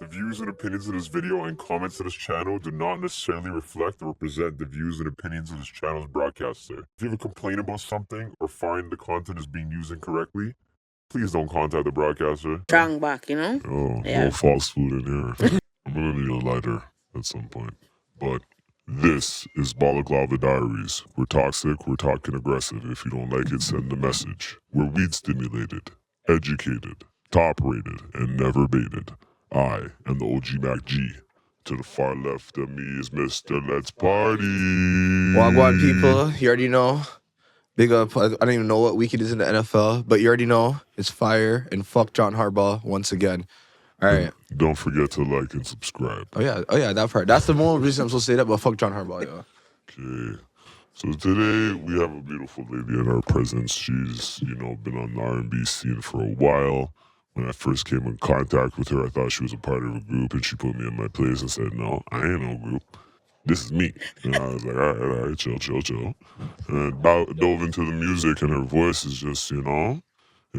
The views and opinions of this video and comments to this channel do not necessarily reflect or represent the views and opinions of this channel's broadcaster. If you have a complaint about something or find the content is being used incorrectly, please don't contact the broadcaster. Strong back, you know? Oh, Yeah. no fast food in here. I'm gonna need a lighter at some point. But this is Balaclava Diaries. We're toxic, we're talking aggressive. If you don't like it, send a message. We're weed stimulated, educated, top rated, and never baited. I am the OG MacG. To the far left of me is Mr. Let's Party. Wagwan people, you already know. Big up. I don't even know what week it is in the NFL, but you already know it's fire and fuck John Harbaugh once again. All right. Don't forget to like and subscribe. Oh yeah, that part. That's the more reason I'm supposed to say that, but fuck John Harbaugh, yo. Okay. So today we have a beautiful lady in our presence. She's, been on the R&B scene for a while. When I first came in contact with her, I thought she was a part of a group, and she put me in my place and said, "No, I ain't no group. This is me." And I was like, all right, chill. And I dove into the music, and her voice is just, it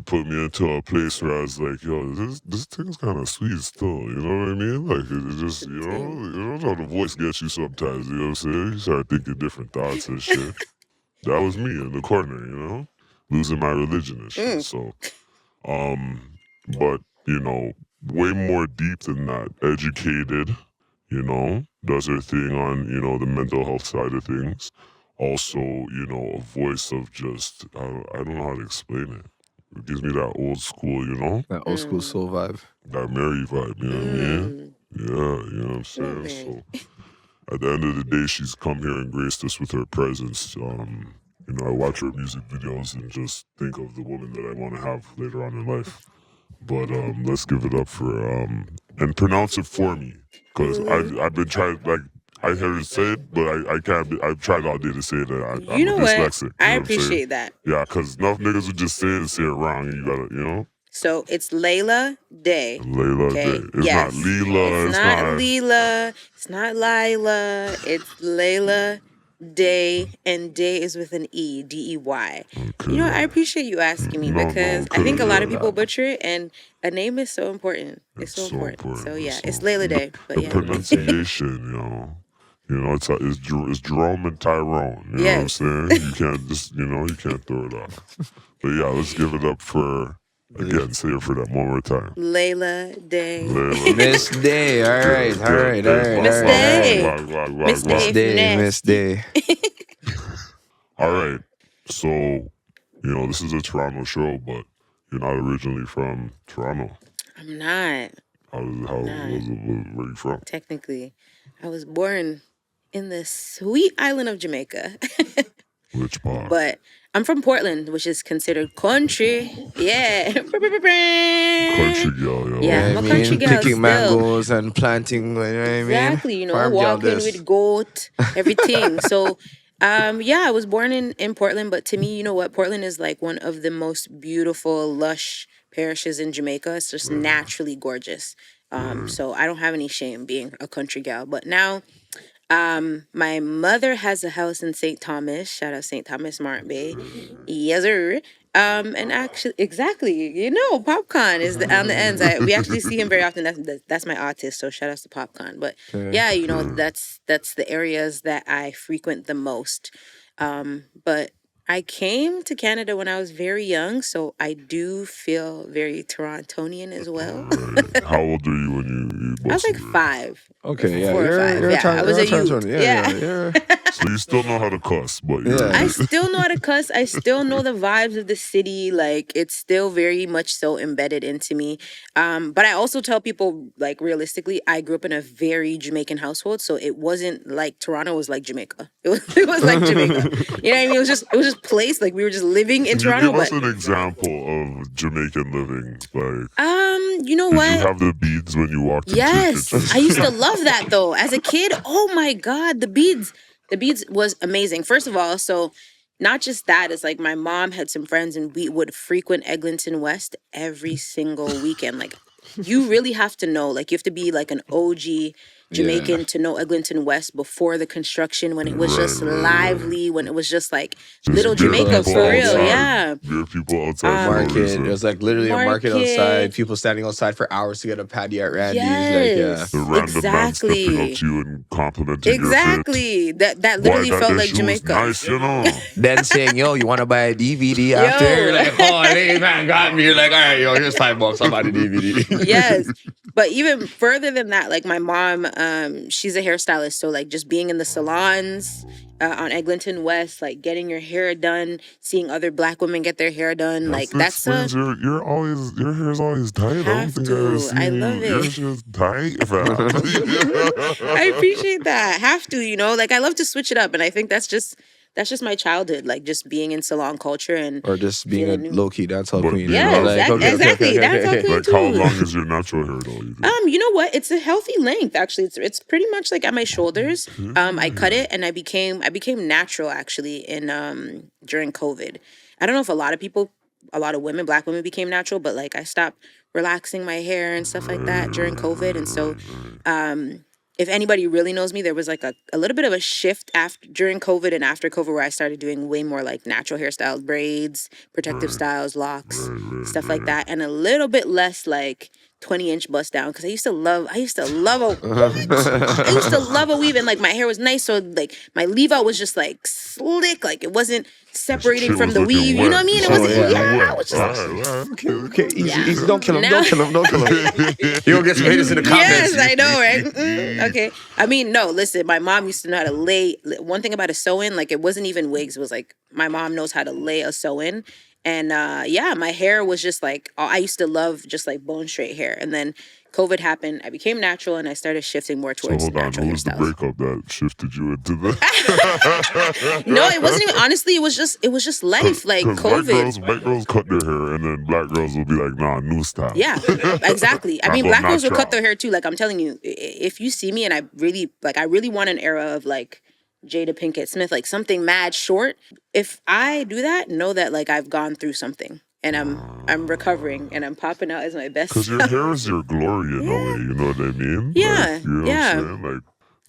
put me into a place where I was like, yo, this thing's kind of sweet still, you know what I mean? Like, it just, you know how the voice gets you sometimes, you know what I'm saying? You start thinking different thoughts and shit. That was me in the corner, losing my religion and shit. So, but, way more deep than that, educated, does her thing on, the mental health side of things. Also, a voice of just, I don't know how to explain it. It gives me that old school, That old school soul vibe. that Mary vibe, you know what I mean? Yeah, you know what I'm saying? So at the end of the day, she's come here and graced us with her presence. I watch her music videos and just think of the woman that I want to have later on in life. But let's give it up for and pronounce it for me, because I've been trying, like, I heard her say it, but I can't. I've tried all day to say that I'm dyslexic. I appreciate that. Yeah, because enough niggas would just say it and say it wrong, and you gotta, So it's Leila Day. Leila Okay. Day. It's not Leila. It's not Leila. It's not Lila. It's Leila Day, and Day is with an E, D-E-Y. Okay. I appreciate you asking me because I think a lot of people butcher it, and a name is so important. It's so important. So yeah, it's Leila Day. But the yeah. pronunciation, it's Jerome and Tyrone. You know what I'm saying? You can't just, you can't throw it off. But yeah, let's give it up for, again, say it for that one more time. Leila Day. Miss Day. All right. Miss Day. All right. So, this is a Toronto show, but you're not originally from Toronto. I'm not. Where you from? Technically, I was born in the sweet island of Jamaica. Which part? But I'm from Portland, which is considered country. Yeah. Country girl, yo. Yeah, I'm a country girl picking still. mangoes and planting, you know what I mean? Exactly, Farm walking girl with goat, everything. So, I was born in Portland, but to me, you know what? Portland is like one of the most beautiful, lush parishes in Jamaica. It's just naturally gorgeous. So I don't have any shame being a country gal. But now, my mother has a house in St. Thomas. Shout out St. Thomas, Mart Bay. Yes, sir. And actually, exactly, Popcorn is on the ends. We actually see him very often. That's my artist. So shout out to Popcorn. But yeah, that's the areas that I frequent the most. But I came to Canada when I was very young, so I do feel very Torontonian as well. Right. How old were you when you I was like 5. Okay, yeah. 4 or 5. I was a youth. Yeah. So you still know how to cuss, but I still know how to cuss. I still know the vibes of the city. Like, it's still very much so embedded into me. But I also tell people, like, realistically, I grew up in a very Jamaican household, so it wasn't like Toronto was like Jamaica. It was like Jamaica. You know what I mean? It was just place. Like, we were just living in Toronto. Give us an example of Jamaican living. Like, you know what? Did you have the beads when you walked into Yes, I used to love that though. As a kid, oh my God, the beads. The beads was amazing. First of all, so not just that, it's like my mom had some friends and we would frequent Eglinton West every single weekend. Like, you really have to know. Like, you have to be like an OG Jamaican to know Eglinton West before the construction, when it was just lively, when it was just like little Jamaica for real. Yeah. Bare people outside. Market. It was like literally a market outside. People standing outside for hours to get a patty at Randy's. Yes. The random man stepping up to you and complimenting your fit. That literally felt like Jamaica. Nice, you know. Then saying, yo, you want to buy a DVD after? You're like, oh, hey, man, got me. You're like, all right, yo, here's $5. I'll buy the DVD. Yes. But even further than that, like my mom, she's a hairstylist. So like just being in the salons on Eglinton West, like getting your hair done, seeing other Black women get their hair done, like that's your hair's always tight. I love it. Your hair's tight, fam. I appreciate that. Have to, you know, like I love to switch it up, and I think that's just my childhood, like just being in salon culture and or just being a low-key dancehall queen. Yeah, exactly. Dancehall queen like too. How long is your natural hair though? You know what? It's a healthy length actually. It's pretty much like at my shoulders. I cut it and I became natural actually in during COVID. I don't know if a lot of women, Black women became natural, but like I stopped relaxing my hair and stuff like that during COVID, and so if anybody really knows me, there was like a little bit of a shift during COVID and after COVID where I started doing way more like natural hairstyles, braids, protective styles, locks, stuff like that, and a little bit less like 20-inch bust down, because I used to love a weave, and like my hair was nice, so like my leave out was just like slick, like it wasn't separating from the weave. You know what I mean? It wasn't. It was just okay. Easy. Don't kill him. Don't kill him. You'll get some haters in the comments. Yes, I know, right? Okay. I mean, no. Listen, my mom used to know how to lay. One thing about a sew-in, like it wasn't even wigs. It was like my mom knows how to lay a sew-in. And my hair was just like, I used to love just like bone straight hair. And then COVID happened, I became natural, and I started shifting more towards natural hairstyles. What was the breakup that shifted you into that? No, it wasn't even, honestly, it was just life, like COVID. White girls cut their hair, and then Black girls will be like, nah, new style. Yeah, exactly. I mean, Black girls will cut their hair too. Like, I'm telling you, if you see me and I really want an era of like Jada Pinkett Smith, like something mad short. If I do that, know that like I've gone through something. And I'm recovering, and I'm popping out as my best. Because your hair is your glory in a way, you know what I mean? Yeah, like, you know what I'm saying? Like,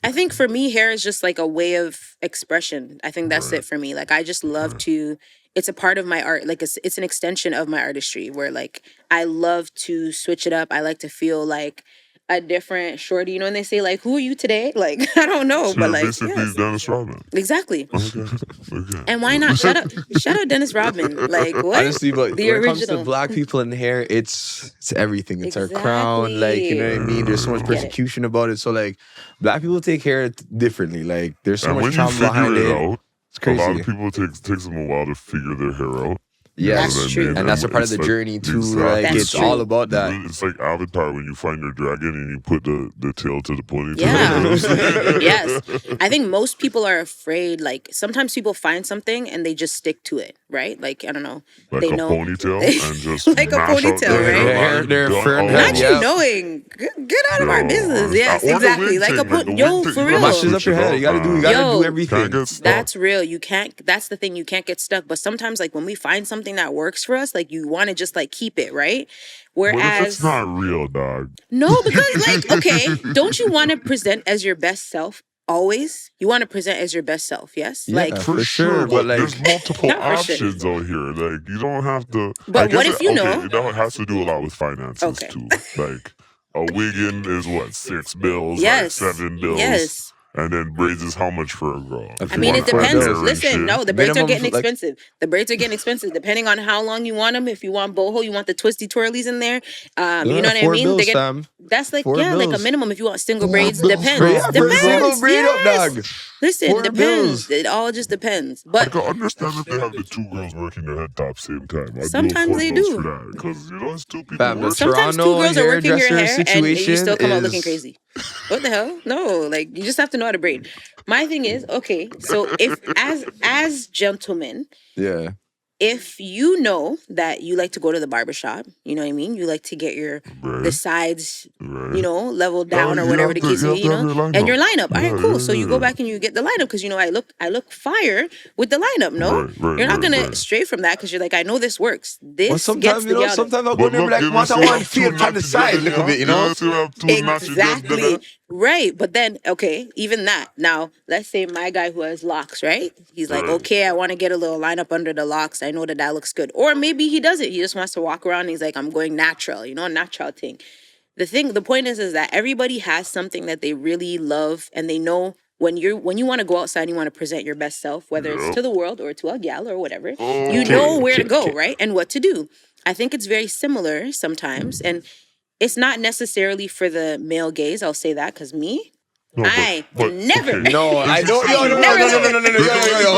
I think for me, hair is just like a way of expression. I think that's it for me. Like I just love to. It's a part of my art. Like it's an extension of my artistry. Where like I love to switch it up. I like to feel like a different shorty, you know, when they say like, "Who are you today?" Like I don't know, so but like basically Dennis Rodman. Exactly. Okay. And why not? Shout out Dennis Rodman. Like what? Honestly, but the when original. it comes to Black people in hair, it's everything. It's our crown. Like, you know what I mean? There's so much persecution about it. So like, Black people take hair differently. Like there's so much trauma behind it. It's crazy. A lot of people takes them a while to figure their hair out. Yes, that's true. And that's a part of the journey too. Like it's all about that. It's like Avatar when you find your dragon and you put the tail to the ponytail. Yeah. Yes. I think most people are afraid. Like sometimes people find something and they just stick to it, right? Like I don't know. Like they a know ponytail and just like a ponytail, right? They're not you knowing. Get out of our business. Yes, exactly. Like a for real. Mashes up your head. You gotta do everything. That's real. You can't. That's the thing. You can't get stuck. But sometimes, like when we find something that works for us, like you want to just like keep it, right? Whereas what if it's not real, dog? No, because like, okay, don't you want to present as your best self always? You want to present as your best self, yes? Yeah, like for sure, but like there's multiple options out here. Like you don't have to. But what if you know? That has to do a lot with finances too. Like a wiggin is what, 6 bills, yes, like 7 bills. Yes. And then braids is how much for a girl? I mean, it depends. Listen, no, the braids are getting expensive. The braids are getting expensive depending on how long you want them. If you want boho, you want the twisty twirlies in there. You know what I mean? That's like, like a minimum. If you want single braids, depends. Single braid up, dog. Listen, depends. It all just depends. But I can understand if they have the 2 girls working their head top same time. Sometimes they do. Because you know it's 2 people. Sometimes 2 girls are working your hair and you still come out looking crazy. What the hell? No, like you just have to know how to braid. My thing is, okay, so if as gentlemen, if you know that you like to go to the barbershop, you know what I mean? You like to get the sides, you know, leveled down or whatever the case may be, you know, and your lineup. All right, cool. So you go back and you get the lineup because, you know, I look fire with the lineup. No, you're not going to stray from that because you're like, I know this works. This gets the sometimes I'll go there and be like, I want to feel on the side a little bit, you know? Exactly. Right, but then okay, even that. Now, let's say my guy who has locks, right? He's like, okay, I want to get a little line up under the locks. I know that looks good. Or maybe he doesn't. He just wants to walk around and he's like, I'm going natural, natural thing. The point is that everybody has something that they really love, and they know when you want to go outside and you want to present your best self, whether it's to the world or to a gal or whatever, you know where to go, right? And what to do. I think it's very similar sometimes, and it's not necessarily for the male gaze. I'll say that because me, I never. No, I don't. No.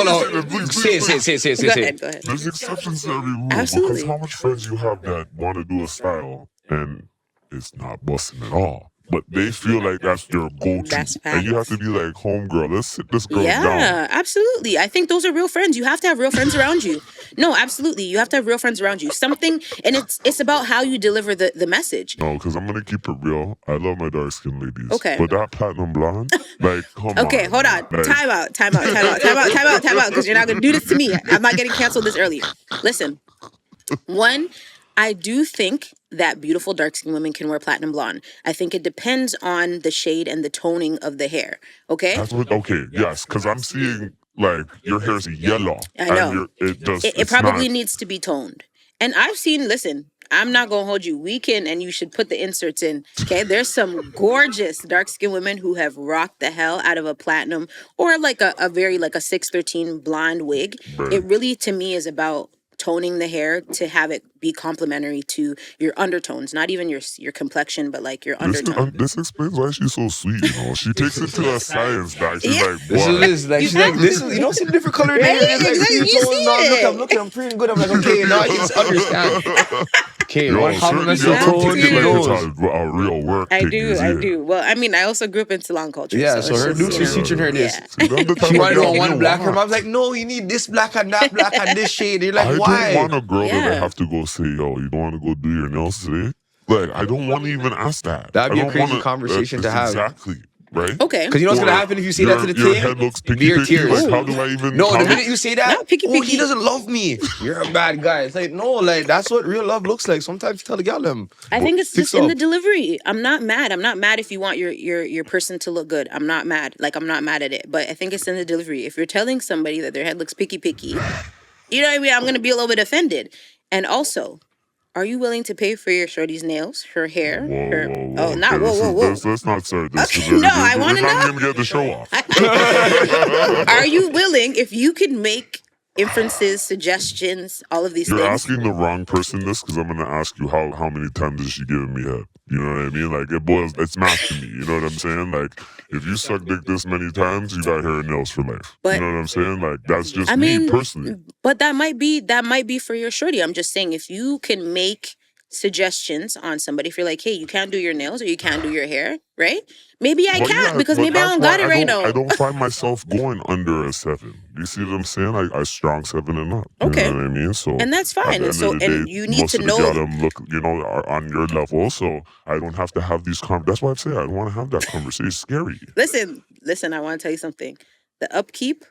Hold on. Say it. Go ahead. There's exceptions to every rule. Absolutely. Because how much friends you have that want to do a style and it's not busting at all. But they feel like that's their go-to. That's and you have to be like, homegirl, let's sit this girl down. Yeah, absolutely. I think those are real friends. You have to have real friends around you. No, absolutely. You have to have real friends around you. Something, and it's about how you deliver the message. No, because I'm going to keep it real. I love my dark-skinned ladies. Okay. But that platinum blonde, like, come on. Okay, hold on. Like, Time out, because you're not going to do this to me. I'm not getting canceled this early. Listen, one, I do think that beautiful dark-skinned women can wear platinum blonde. I think it depends on the shade and the toning of the hair. Okay? Yes, because I'm seeing, like, your hair's yellow. I know. And it probably needs to be toned. And I've seen, listen, I'm not going to hold you. We can, and you should put the inserts in. Okay? There's some gorgeous dark-skinned women who have rocked the hell out of a platinum or like a very, like a 613 blonde wig. Right. It really, to me, is about toning the hair to have it be complementary to your undertones, not even your complexion, but like your undertone. This explains why she's so sweet, She takes it to a science back. She's like, this is, you don't see the different color Right? I'm looking, I'm pretty good. I'm like, okay, now I just understand. Okay, one compliment you told take it you. like it's a real work. I do. Well, I mean, I also grew up in Salon culture. Yeah, so her dudes was teaching her this. Yeah. She wanted to go on one black. Her mom's like, no, you need this black and that black and this shade. You're like, why? I don't want a girl that I have to go say, yo, you don't want to go do your nails today? Like, I don't want to even ask that. That'd be a crazy conversation to have. Exactly. Right? Okay. Because you know what's going to happen if you say that to the your thing? head looks picky. Like, how do I even... No, the minute you say that, no, picky. he doesn't love me. You're a bad guy. It's like, no, like, that's what real love looks like. Sometimes you tell the gal them. I think it's just in the delivery. I'm not mad. I'm not mad if you want your person to look good. I'm not mad. Like, I'm not mad at it. But I think it's in the delivery. If you're telling somebody that their head looks picky, you know what I mean? I'm going to be a little bit offended. And also, are you willing to pay for your shorty's nails, her hair, whoa. Let's not start this. Okay, no, I want to know. We're not going to get the show off. Are you willing, if you could make inferences, suggestions, all of these You're things? asking the wrong person this because I'm going to ask you how many times is she giving me head? You know what I mean? Like, it's math to me. You know what I'm saying? Like, if you suck dick this many times, you got hair and nails for life. But, you know what I'm saying? Like, that's just me personally. But that might be for your shorty. I'm just saying, if you can make suggestions on somebody, if you're like, hey, you can't do your nails or you can't do your hair, right? Maybe I can't because maybe I don't got it right now. I don't find myself going under a 7. You see what I'm saying? I strong 7 and up. Okay. You know what I mean? So and that's fine. And you need to know. Most of the gal look, are on your level. So I don't have to have these That's why I say I don't want to have that conversation. It's scary. Listen. I want to tell you something. The upkeep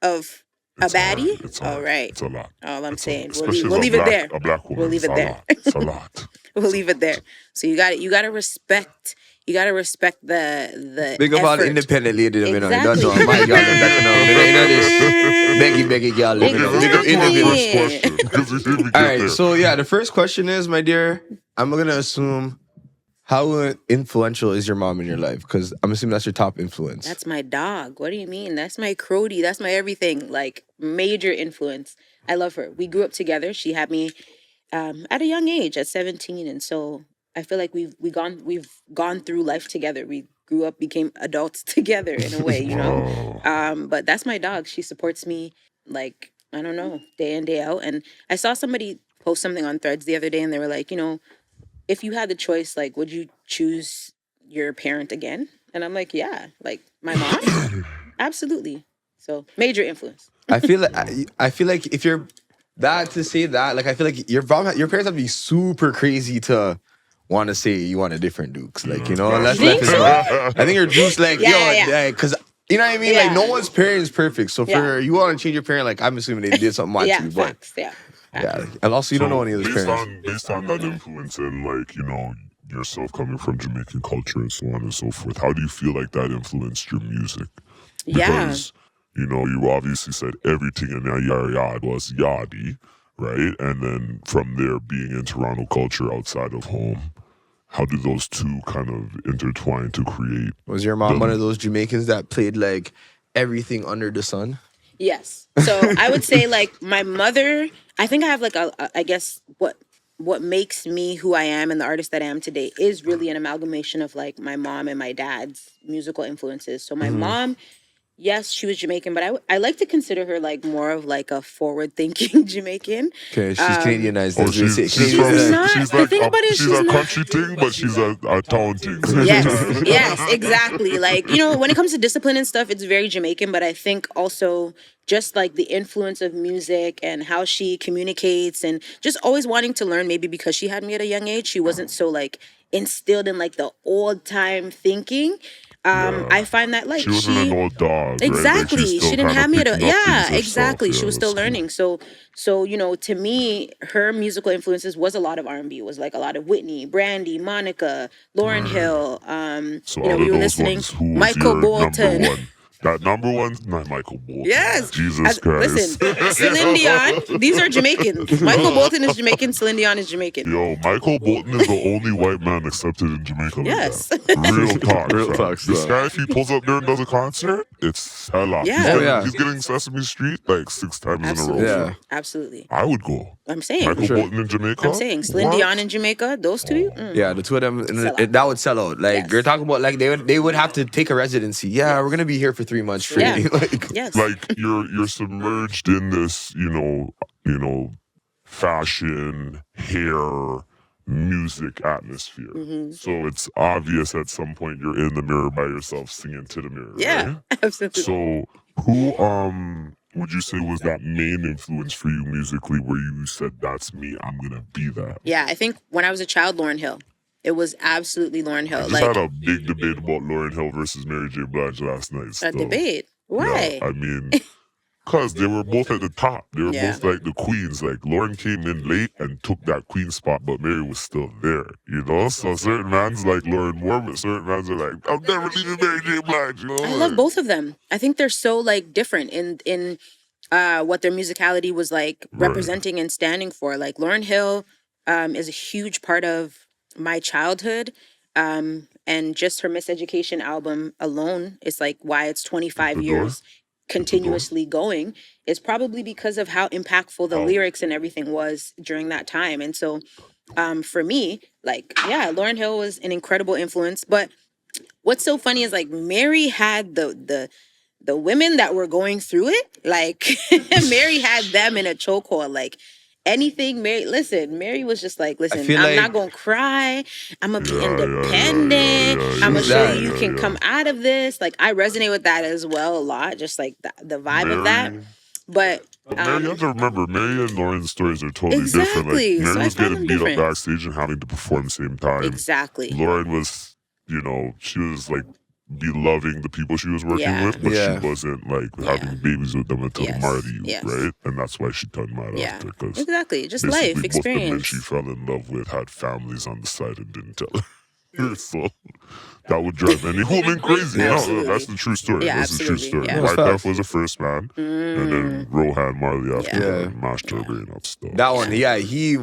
of a baddie. It's all right. It's a lot. All I'm saying. We'll leave it there. A black woman. We'll leave it there. It's a lot. We'll leave it there. So you got to respect. You gotta respect the big up all independent lady. Exactly. Don't know. My girl, you know this. Biggie, girl. Big up all right. So yeah, the first question is, my dear, I'm gonna assume, how influential is your mom in your life? Because I'm assuming that's your top influence. That's my dog. What do you mean? That's my crody. That's my everything. Like, major influence. I love her. We grew up together. She had me at a young age, at 17, and so I feel like we've gone through life together. We grew up, became adults together in a way, you know. But that's my dog. She supports me, like, I don't know, day in, day out. And I saw somebody post something on Threads the other day, and they were like, you know, if you had the choice, like, would you choose your parent again? And I'm like, yeah, like my mom, absolutely. So major influence. I feel like if you're that to say that, like, I feel like your parents have to be super crazy to want to say you want a different Dukes, like, you know. Unless I think your Dukes, like, because you know what I mean. Like, no one's parent is perfect. So for you want to change your parent, like, I'm assuming they did something want to, but facts, yeah. And also, you don't know any of those parents. Based on that influence and, like, you know, yourself coming from Jamaican culture and so on and so forth, how do you feel like that influenced your music? Yeah. Because, you know, you obviously said everything in that yard was yadi, right? And then from there, being in Toronto culture outside of home, how do those two kind of intertwine to create? Was your mom one of those Jamaicans that played like everything under the sun? Yes. So I would say like my mother, I think I have like I guess what makes me who I am and the artist that I am today is really an amalgamation of like my mom and my dad's musical influences. So my mom, yes, she was Jamaican, but I like to consider her like more of like a forward-thinking Jamaican. Okay, she's Canadianized. Oh, As we say. she's Canadianized. not. she's The like thing about it is she's she's a not- country thing, but she's a town thing. Yes, exactly. Like, you know, when it comes to discipline and stuff, it's very Jamaican, but I think also just like the influence of music and how she communicates and just always wanting to learn, maybe because she had me at a young age, she wasn't so like instilled in like the old time thinking. I find that like She wasn't an old dog. exactly. Right? Like, She didn't have me at a yeah, exactly. She was still learning. So you know, to me, her musical influences was a lot of R&B. It was like a lot of Whitney, Brandy, Monica, Lauryn Hill. So You know, out we of were those listening ones, who was Michael your Bolton. number one? That number one, not Michael Bolton. Yes. Jesus Christ. Listen, Celine Dion, these are Jamaicans. Michael Bolton is Jamaican, Celine Dion is Jamaican. Yo, Michael Bolton is the only white man accepted in Jamaica. Yes. Like that. Real talk. Real fam. talk This stuff. guy, if he pulls up there and does a concert, it's sell off. Yeah. Oh, yeah. He's getting Sesame Street like 6 times Absolutely. in a row. Yeah. fam. Absolutely. I would go. I'm saying. Michael Sure. Bolton in Jamaica. I'm saying Celine What? Dion in Jamaica, those two. Yeah, the two of them, Sell out. that would sell out. Like Yes. you're talking about, like they would have to take a residency. Yeah, we're gonna be here for 3 months straight. Yeah. Like, Yes. Like you're submerged in this, you know, fashion, hair, music atmosphere. Mm-hmm. So it's obvious at some point you're in the mirror by yourself singing to the mirror. Yeah, Right? absolutely. So who would you say was that main influence for you musically where you said that's me, I'm gonna be that? Yeah, I think when I was a child, Lauryn Hill. It was absolutely Lauryn I Hill. just Like had a big debate about Lauryn Hill versus Mary J. Blige last night. a still. debate. Why? Yeah, I mean, because they were both at the top. They were Yeah. both like the queens. Like Lauren came in late and took that queen spot, but Mary was still there. You know, so certain mans like Lauren more, but certain mans are like, I'm never leaving Mary J. Blige. You know, I love both of them. I think they're so like different in what their musicality was like Right. representing and standing for. Like Lauryn Hill is a huge part of my childhood. And just her Miseducation album alone is like why it's 25 The years Door? continuously going is probably because of how impactful the Oh. lyrics and everything was during that time. And so for me, like, yeah, Lauryn Hill was an incredible influence. But what's so funny is like Mary had the women that were going through it. Like Mary had them in a chokehold. Like anything Mary was just like, listen, feel I'm like- not gonna cry. I'm gonna be Yeah, independent. yeah. I'm gonna She's show that. you can Yeah. come out of this. Like I resonate with that as well a lot. Just like the vibe of that. Mary- But But Mary, you have to remember, Mary and Lauren's stories are totally different. Exactly. Like, So Mary I was find getting them beat different. up backstage and having to perform same time. exactly. Lauren was, you know, she was like be loving the people she was working Yeah. with, but Yeah. she wasn't like Yeah. having babies with them until Yes. the Marty youth, Yes. right? And that's why she done mad Yeah. after because Exactly. Just basically life both the men experience. she fell in love with had families on the side and didn't tell her. So that would drive any woman crazy. Yeah, No, absolutely. that's the true story. Yeah, that's the true absolutely. story. Yeah. White That's Death was the first man, and then Rohan Marley after Yeah. that, and mashed her brain up still. that one, yeah, he.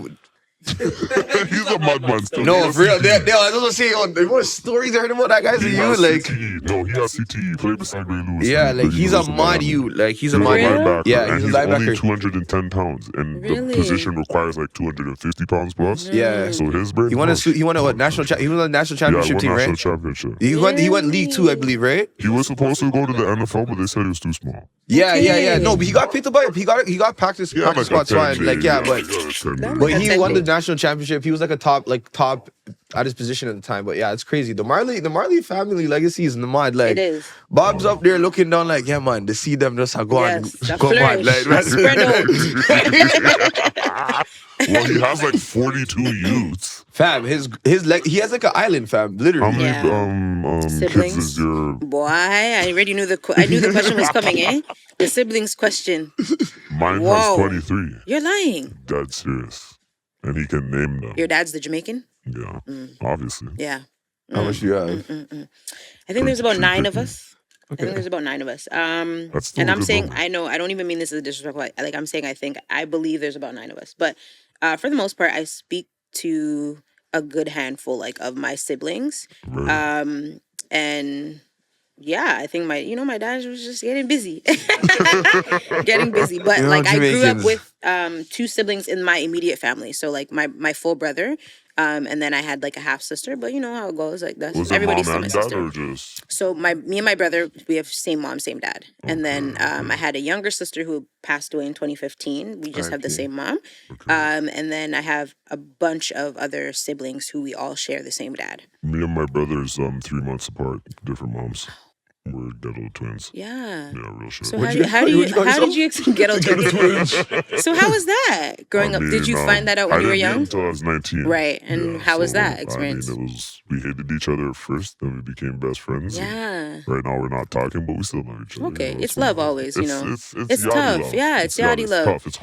He's a madman still. No, He has for real. CTE. I was gonna say, what stories I heard about that guy's He you has like. CTE. No, he has CTE. Played beside Ray Lewis. Yeah, like he's a Lewis in mod Miami. you. Like he's a He's a mod Really? linebacker, Yeah, and he's a only linebacker. 210 pounds, and Really? the position requires like 250 pounds plus. Yeah. So his brain. He won a what national he won a national Yeah, championship team, national right? championship. He went league too, I believe, right? He was supposed to go to the NFL, but they said he was too small. Yeah. Okay. No, but he got picked up by he got practice Yeah, practice squad swine. Like yeah, but he won the national championship. He was like a top at his position at the time. But yeah, it's crazy. The Marley family legacy is in the mod. Like It is. Bob's up there looking down like, yeah man, to see them just go Yes, on that go on. flourish, Like, that spread out. Well, he has like 42 youths. fam, he has like an island, fam, How literally. many Yeah. kids Siblings? is your? Boy, I already knew the question was coming, eh? The siblings question. Mine Whoa. has 23. You're lying. Dead serious, and he can name them. Your dad's the Jamaican? Yeah, obviously. Yeah. How much do you have? I think there's about 9 of 50. us. I think there's about 9 of us. That's still And a I'm good saying, number. I know, I don't even mean this as a disrespectful. Like I'm saying, I believe there's about 9 of us. But for the most part, I speak to a good handful, like, of my siblings. Right. And yeah, I think my dad was just getting busy. Getting busy. But You know, like I grew up Jamaicans. with 2 siblings in my immediate family. So like my full brother, and then I had like a half sister, but you know how it goes. Like that's Was it everybody's mom still my and dad sister. or just? So me and my brother, we have same mom, same dad. And then Okay, I had a younger sister who passed away in 2015. We just have the RIP. same mom. okay. And then I have a bunch of other siblings who we all share the same dad. Me and my brothers 3 months apart, different moms. We're ghetto twins. Yeah. Yeah, real shit. So What'd you how call yourself? did you get out Ghetto twins. So how was that growing I up? mean, Did you find that out when I you were didn't meet him young? until I was 19. Right. And Yeah, how was that I experience? mean, we hated each other at first, then we became best friends. And Yeah. right now we're not talking, but we still love each other. Okay. You know, It's one love of those- always, you know. It's It's yachty tough. love. Yeah, it's yachty love. Tough. It's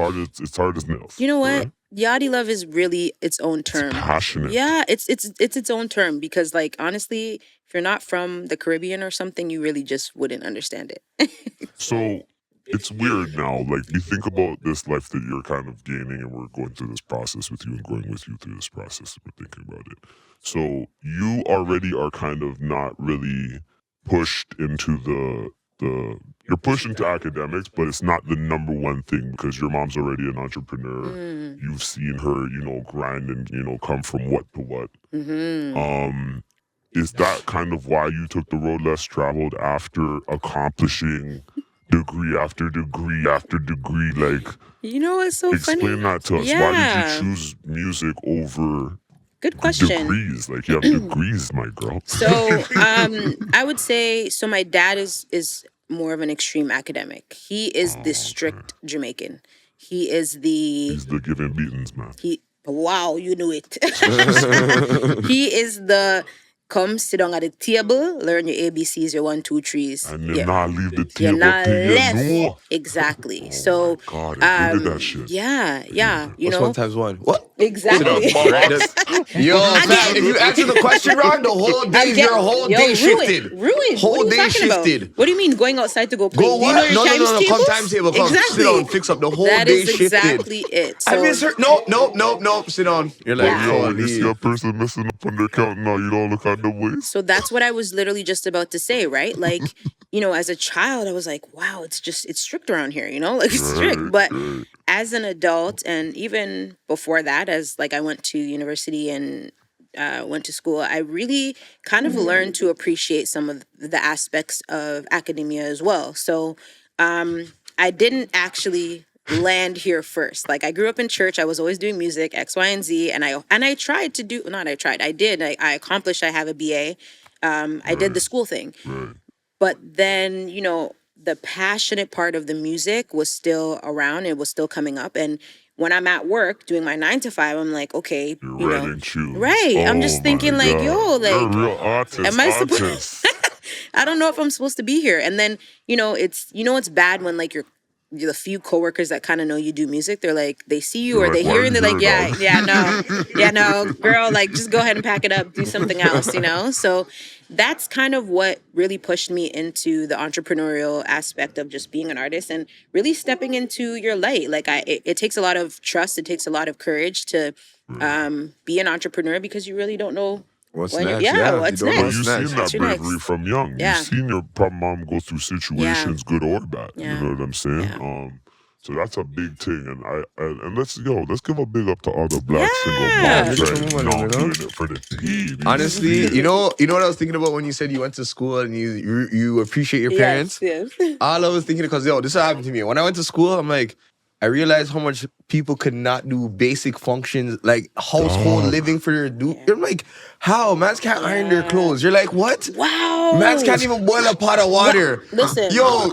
hard as nails. You know what? right? Yachty love is really its own term. Passionate. Yeah, it's its own term because like honestly, if you're not from the Caribbean or something, you really just wouldn't understand it. So it's weird now. Like you think about this life that you're kind of gaining, and we're going through this process with you and growing with you through this process. And we're thinking about it. So you already are kind of not really pushed into you're pushed into academics, but it's not the number one thing because your mom's already an entrepreneur. You've seen her, grind and come from what to what. Is that kind of why you took the road less traveled after accomplishing degree after degree after degree? Like, You know what's so explain funny? that to us. Why Yeah. did you choose music over Good question. degrees? Like, you have degrees, my girl. So, I would say so. My dad is more of an extreme academic. He is the strict Jamaican. He is He's the giving beatings, man. Wow, you knew it. He is the come sit down at the table, learn your ABCs, your 1, 2, 3s. And then not leave the You're table not till you left. know. Exactly. Oh so, my God, I hated that shit. yeah. You What's know, 1 times 1? What? exactly. Yo, fam, if you answer the question wrong, the whole day, your whole day shifted. Ruined. Whole What are you day talking shifted. about? What do you mean going outside to go play? Go Do you know what? your No, times come tables? timetable. Come Exactly. sit down, fix up. The whole That day is shifted. exactly it. So, I miss her. Nope. Sit down. You're like, Yeah. Yo, when you see holy. a person messing up on their count now, you don't look at the waist. So that's what I was literally just about to say, right? Like, as a child, I was like, wow, it's strict around here, like it's strict. But as an adult, and even before that, as like I went to university and went to school, I really kind of learned to appreciate some of the aspects of academia as well. So I didn't actually land here first. Like I grew up in church. I was always doing music, X, Y, and Z, and I tried to do not I tried. I did. I accomplished. I have a BA. I did the school thing. Right. But then, the passionate part of the music was still around. It was still coming up. And when I'm at work doing my 9 to 5, I'm like, okay, You're writing tunes. right. I'm just Oh thinking my like, God. yo, like, You're a real artist. am I supposed? artist. I don't know if I'm supposed to be here. And then, it's bad when like you're the few coworkers that kind of know you do music. They're like, they see you You're or like, they "Why hear are you and they're you like, here, no, girl, like just go ahead and pack it up, do something else, So that's kind of what really pushed me into the entrepreneurial aspect of just being an artist and really stepping into your light. Like it takes a lot of trust. It takes a lot of courage to be an entrepreneur because you really don't know What's when next? what's You next. don't know But what's you've next. seen What's that your bravery next? from young. Yeah. You've seen your mom go through situations, good or bad. Yeah. You know what I'm saying? Yeah. So that's a big thing, and let's give a big up to all the black Yeah. single moms, Big right? up to women, Doing it for the baby. Honestly, you know what I was thinking about when you said you went to school and you appreciate your parents? Yes. All I was thinking, because this happened to me. When I went to school, I'm like, I realized how much people could not do basic functions like household Dog. living for their dude. I'm like, how? Mans can't iron their clothes. You're like, what? Wow. Mans can't even boil a pot of water. Listen. Yo,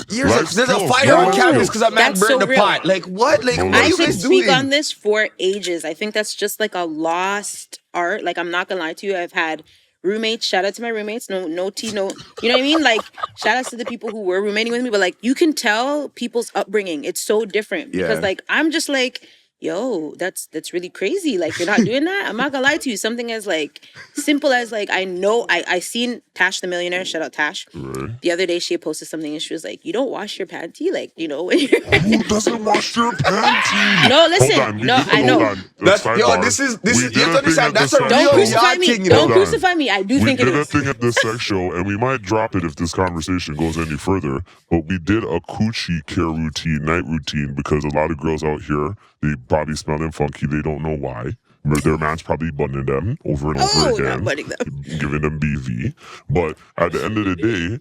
there's a skills, fire on life campus skills. because a man That's burned so the real. pot. Like, what? Like, No, what are I you could guys speak doing? on this for ages. I think that's just like a lost art. Like I'm not gonna lie to you. I've had roommates. Shout out to my roommates. No tea. No. You know what I mean? Like shout outs to the people who were roommating with me. But like you can tell people's upbringing. It's so different because Yeah. like I'm just like yo, that's really crazy. Like, you're not doing that. I'm not gonna lie to you. Something as like simple as like, I know I seen Tash the Millionaire. Shout out Tash. Right. The other day she had posted something and she was like, you don't wash your panty, like, you know, when you're Who doesn't wash their panties? No, listen. Hold on, we No, did- I know. Hold on. That's yo. Sidebar. This is We you did have to a thing understand. at the That's a sex Don't real show. crucify yacht me. thing, you Don't know. Hold on. crucify me. I do We think it did a is. thing at the sex show, and we might drop it if this conversation goes any further. But we did a coochie care routine, night routine, because a lot of girls out here, they probably smelling funky. They don't know why. Their man's probably bunning them over and over Oh, again, not butting them. giving them BV. But at the end of the day,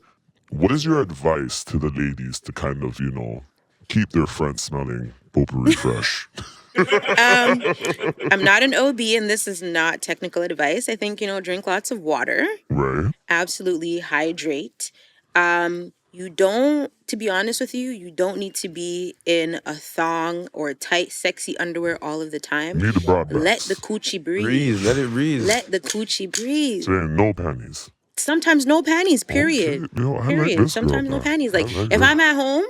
what is your advice to the ladies to kind of, keep their friends smelling potpourri fresh? I'm not an OB, and this is not technical advice. I think, drink lots of water. Right? Absolutely hydrate. You don't, to be honest with you, you don't need to be in a thong or tight, sexy underwear all of the time. Need a broad Let backs. the coochie breathe. Breathe. Let it breathe. Let the coochie breathe. Saying no panties. Sometimes no panties, period. Okay, I like Period. this Sometimes girl, no man. panties. I Like, like if her. I'm at home,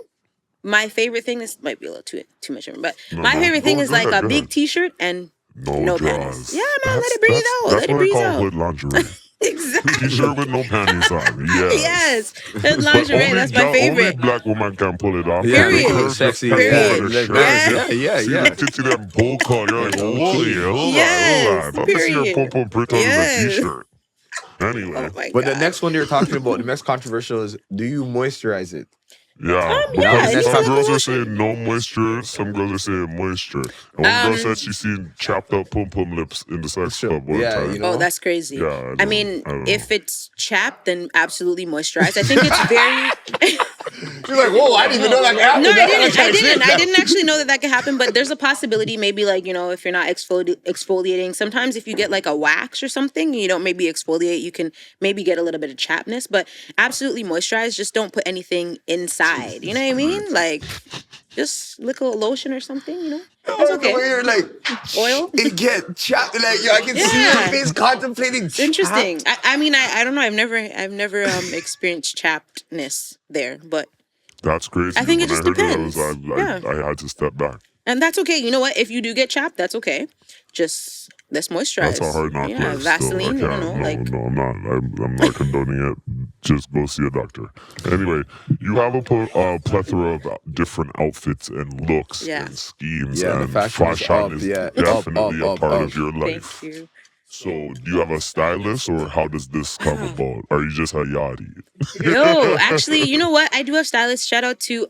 my favorite thing, this might be a little too much, but No, my no, favorite thing go is like ahead, a go big ahead. t-shirt and no draws. panties. Yeah, man, let it breathe out. That's Let it what I breathe call out. hood lingerie. Exactly. T-shirt with no panties on. Yes. Yes. Hood lingerie, that's my Only favorite. black woman can pull it off. Yeah, The Period. curves sexy. just Yeah, pop over the like shirt. that. Yeah, See yeah. the titty that bowl cut. You're like, oh yeah, hold Yes, on. Let me see your period. pom pom print on Yes. the t-shirt. Anyway, Oh my But god. the next one you're talking about, the next controversial is: do you moisturize it? yeah, yeah, because next some controversy. girls are saying no moisture, some girls are saying moisture. And one girl said she seen chopped up pom pom lips in the sex club one Yeah, time. you know. Oh, that's crazy. Yeah, I mean, I don't if know. it's chapped, then absolutely moisturize. I think it's very. She's like, whoa, I didn't even know that could happen. No, I That- didn't. kinda I didn't. shit. I didn't actually know that could happen. But there's a possibility, maybe like if you're not exfoliating. Sometimes if you get like a wax or something, and you don't maybe exfoliate, you can maybe get a little bit of chappedness. But absolutely moisturize. Just don't put anything inside. You know what I mean? Like just lick a lotion or something. That's The way okay. you're like, Oil. it get chapped. Like, yo, I can see your Yeah. face contemplating. It's interesting. I mean, I don't know. I've never experienced chappedness there, but. That's crazy. I think it When just I heard depends. it, Yeah. I had to step back. And that's okay. You know what? If you do get chapped, that's okay. Just let's moisturize. That's a hard knock Yeah, life. Vaseline. Still. I don't know. No, I'm not. I'm not condoning it. Just go see a doctor. Anyway, you have a plethora of different outfits and looks Yeah. and schemes, Yeah, the and fashion is up, is yeah. definitely Up, a part up. of your Thank life. you. So, do you have a stylist, or how does this come about? Are you just a yachty? No, actually, you know what? I do have stylists. Shout out to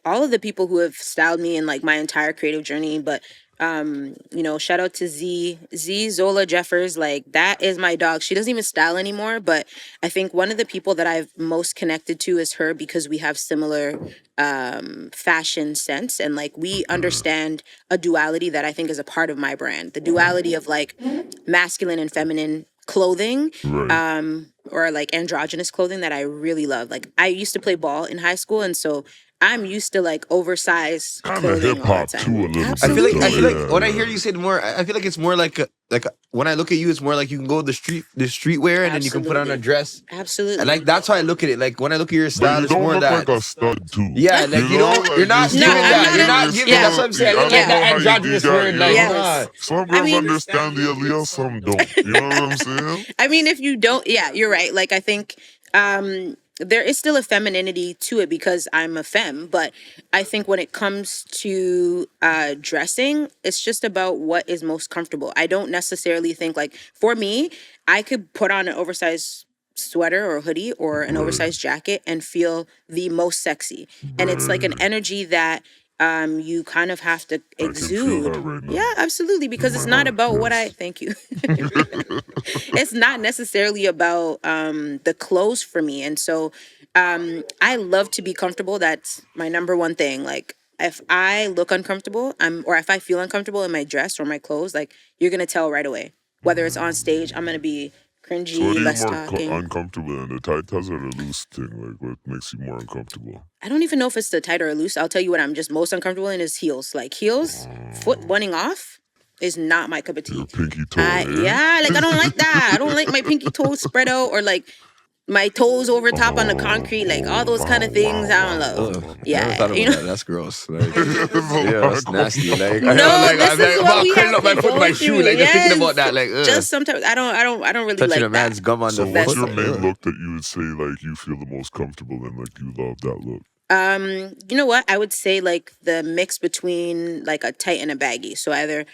all of the people who have styled me in like my entire creative journey. But shout out to Z Zola Jeffers. Like that is my dog. She doesn't even style anymore, but I think one of the people that I've most connected to is her because we have similar fashion sense and like we understand a duality that I think is a part of my brand. The duality of like masculine and feminine clothing. Right. Or like androgynous clothing that I really love. Like I used to play ball in high school, and so I'm used to like oversized Kind of clothing hip all hop the too, time. a little bit. I feel like Yeah, when I yeah. hear you say it more, I feel like it's more like when I look at you, it's more like you can go the streetwear and then you can put on a Absolutely. dress. Absolutely. And like that's how I look at it. Like when I look at your But style, you it's don't more look that. like a stud too. Yeah, like you know, you're not you giving No, I'm that. not You're a- not giving. yeah. That's what I'm saying. I Like don't know that how you do androgynous that, word. you Like, know? Yes. Some girls mean- understand the Aaliyah, some don't. You know what I'm saying? I mean, if you don't, yeah, you're right. Like, I think there is still a femininity to it because I'm a femme, but I think when it comes to dressing, it's just about what is most comfortable. I don't necessarily think, like, for me, I could put on an oversized sweater or hoodie or an oversized jacket and feel the most sexy. And it's like an energy that you kind of have to feel exude. that right now. Yeah, absolutely. Because it's not about what I thank you. It's not necessarily about the clothes for me. And so I love to be comfortable. That's my number one thing. Like if I look uncomfortable, or if I feel uncomfortable in my dress or my clothes, like you're gonna tell right away. Whether it's on stage, I'm gonna be cringy, So what are you less more talking. uncomfortable in, the tight or the loose thing? Like what makes you more uncomfortable? I don't even know if it's the tight or loose. I'll tell you what I'm just most uncomfortable in is heels. Like heels, foot bunning off is not my cup of tea. Your pinky toe, Yeah, like I don't like that. I don't like my pinky toe spread out or like my toes over top on the concrete, like all those kind of things. I don't love. Ugh, I never Yeah, thought about you know. that. That's gross. Like, yeah, that's nasty. Like, I No, know, like, this I'm is like, what about we curling have up my to foot in my go shoe, through. like, just thinking Yes. about that, like, Just sometimes I don't really touching like a man's that. gum on So the what's foot. your main Ugh. look that you would say like you feel the most comfortable in? Like you love that look. You know what? I would say like the mix between like a tight and a baggy. So either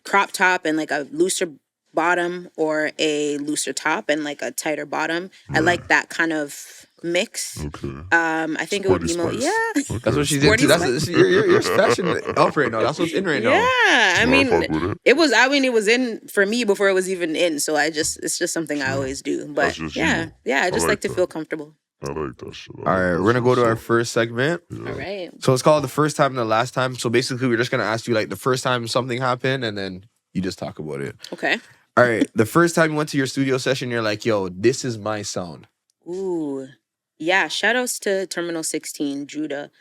crop top and like a looser bottom, or a looser top and like a tighter bottom. I like that kind of mix. Okay. I think it would Sporty be spice. yeah. That's what she's Sporty into. That's spice. you're fashion up right now. That's what's in right Yeah, now. I No, mean, fuck with it. it was. I mean, it was in for me before it was even in. So it's just something I always do. But That's just yeah, you. yeah, I just like like to that. feel comfortable. I like that shit. All right, we're gonna go to our first segment. All right. So it's called the first time and the last time. So basically, we're just gonna ask you like the first time something happened, and then you just talk about it. Okay. All right, the first time you went to your studio session, you're like, "Yo, this is my sound." Ooh, yeah. Shout outs to Terminal 16, Judah.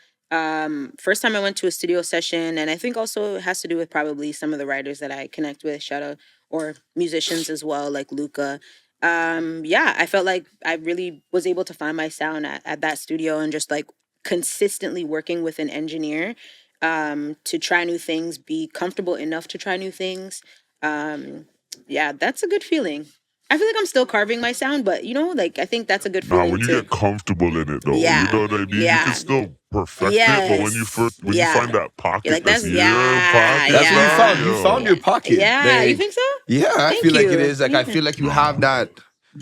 First time I went to a studio session, and I think also it has to do with probably some of the writers that I connect with. Shout out, or musicians as well, like Luca. Yeah, I felt like I really was able to find my sound at that studio, and just like consistently working with an engineer to try new things, be comfortable enough to try new things. Yeah, that's a good feeling. I feel like I'm still carving my sound, but you know, like I think that's a good Nah, feeling when you to. get comfortable in it though, Yeah, you know what I mean? You yeah. can still perfect it, but when you first when you find that pocket, You're like, that's- that's your yeah, pocket. That's what you yeah. found. You yo. found your pocket. Yeah, you Like, think so? Yeah, I Thank feel like it you. is. Like I feel like you have that.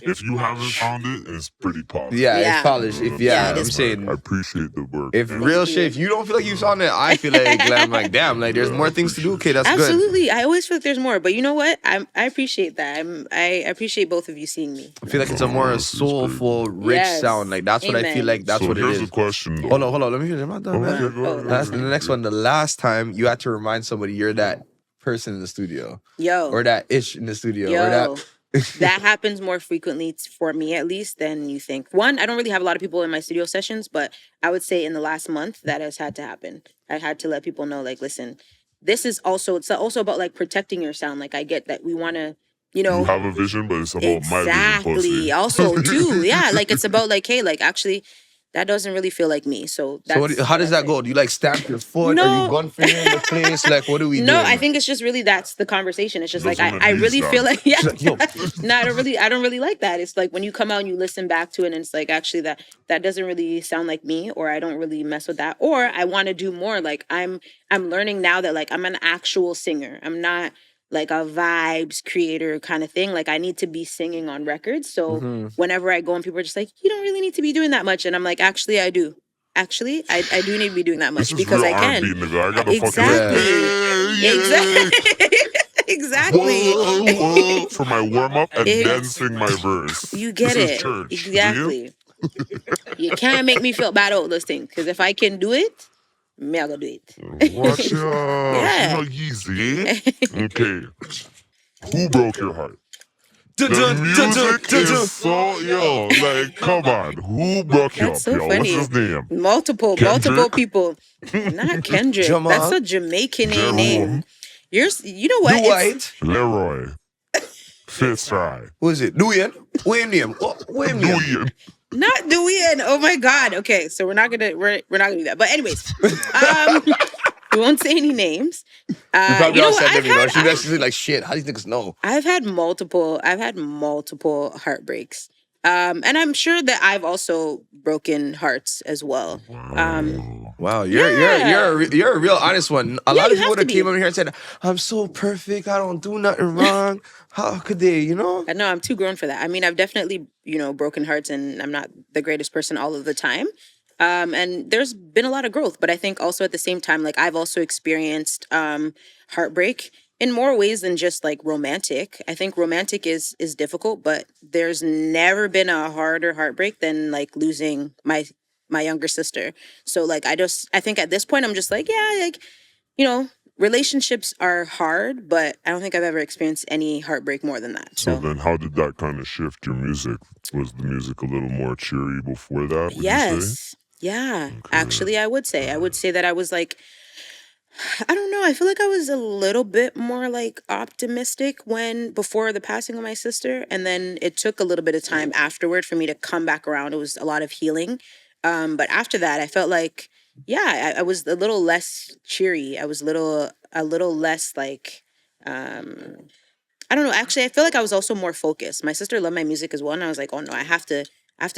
If you haven't found it, it's pretty polished. Yeah, Yeah. it's polished. If Yeah, yeah, it I'm is. saying I appreciate the work. if man. real shit, if you don't feel like you found it, I feel like I'm like damn, like there's more things to do. Okay, that's good. Absolutely. I always feel like there's more, but you know what? I appreciate that. I appreciate both of you seeing me. I feel like it's a more soulful, rich Yes. sound. Like that's what I Amen. feel like. That's so what it here's is. a question though. Hold on. Let me finish. I'm not done, man. Okay, go ahead, That's go the ahead. next one. The last time you had to remind somebody you're that person in the studio, Yo. or that ish in the studio, Yo. or that. That happens more frequently for me at least than you think. One, I don't really have a lot of people in my studio sessions, but I would say in the last month that has had to happen. I had to let people know, like, listen, this is also, it's also about like protecting your sound. Like I get that we want to, you know, You have a vision, but it's about my vision. exactly. Pussy. Also too, yeah, like it's about like, hey, like actually that doesn't really feel like me. So that's, How does that that's go? it. Do you like stamp your foot? No. Are you gun finger in the place? Like what do we do? No, I think it's just really that's the conversation. It's just That's like what I it really needs feel now. like yeah. She's like, yo. No, I don't really like that. It's like when you come out and you listen back to it and it's like actually that doesn't really sound like me, or I don't really mess with that, or I want to do more. Like I'm learning now that like I'm an actual singer. I'm not like a vibes creator kind of thing. Like I need to be singing on records. So whenever I go and people are just like, you don't really need to be doing that much, and I'm like, actually I do. Actually, I do need to be doing that much This is because real I can. R&B, nigga. I gotta Exactly. fucking hey, Exactly. Exactly. Whoa, whoa, for my warm up and It- then sing my verse. You get this it. Is church. Do you? Exactly. You can't make me feel bad about those things. Because if I can do it, me I go do it. Watch out. Yeah. You know, easy. Okay. Who broke your heart? The Dun, music dun, dun. is so yo, like come on. Who broke you up, That's so yo? funny. What's his name? Multiple Kendrick? people. Not Kendrick. Jamal? That's a Jamaican Jerome? name. You know what? You It's- white? Leroy. Fitzroy. Who is it? Nuyen? William. William. Nguyen. Not Dewey. Oh my God. Okay, so we're not gonna do that. But anyways, we won't say any names. You probably you know all what? said them, you know. I've She messaged like shit. How do you niggas know? I've had multiple heartbreaks. And I'm sure that I've also broken hearts as well. Wow, you're a real honest one. A lot you of people have that to came be. over here and said, "I'm so perfect. I don't do nothing wrong." How could they? You know? I know I'm too grown for that. I mean, I've definitely, broken hearts, and I'm not the greatest person all of the time. And there's been a lot of growth, but I think also at the same time, like I've also experienced heartbreak in more ways than just like romantic. I think romantic is difficult, but there's never been a harder heartbreak than like losing my younger sister. So like I think at this point I'm just like, yeah, like, relationships are hard, but I don't think I've ever experienced any heartbreak more than that. So So then how did that kind of shift your music? Was the music a little more cheery before that, would you say? yes. Yeah. Actually, I would say that I was like, I don't know. I feel like I was a little bit more like optimistic before the passing of my sister, and then it took a little bit of time afterward for me to come back around. It was a lot of healing, but after that, I felt like I was a little less cheery. I was a little less like I don't know. Actually, I feel like I was also more focused. My sister loved my music as well, and I was like, oh no, I have to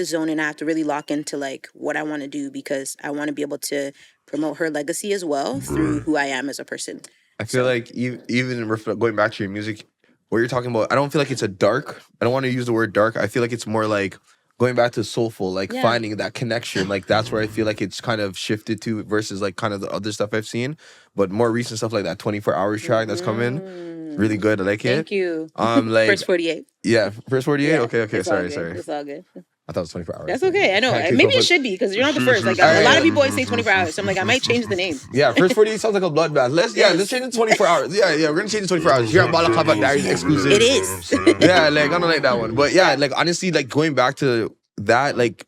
zone in. I have to really lock into like what I want to do because I want to be able to promote her legacy as well through who I am as a person. I feel like even going back to your music, what you're talking about, I don't feel like it's a dark. I don't want to use the word dark. I feel like it's more like going back to soulful, like finding that connection. Like that's where I feel like it's kind of shifted to versus like kind of the other stuff I've seen. But more recent stuff like that 24 hours track that's coming, really good. I like it. Thank you. Like First 48. Yeah, first 48. Yeah, Okay. it's all Sorry. good. It's all good. I thought it was 24 hours. That's okay. I know. Can't keep Maybe up it with- should be because you're not the first. Like a lot of people always say 24 hours. So I'm like, I might change the name. Yeah, first 48 sounds like a bloodbath. Let's change it to 24 hours. Yeah, we're gonna change it to 24 hours. Here at Balaclava Diaries exclusive. It is. Yeah, like I don't like that one. But yeah, like honestly, like going back to that, like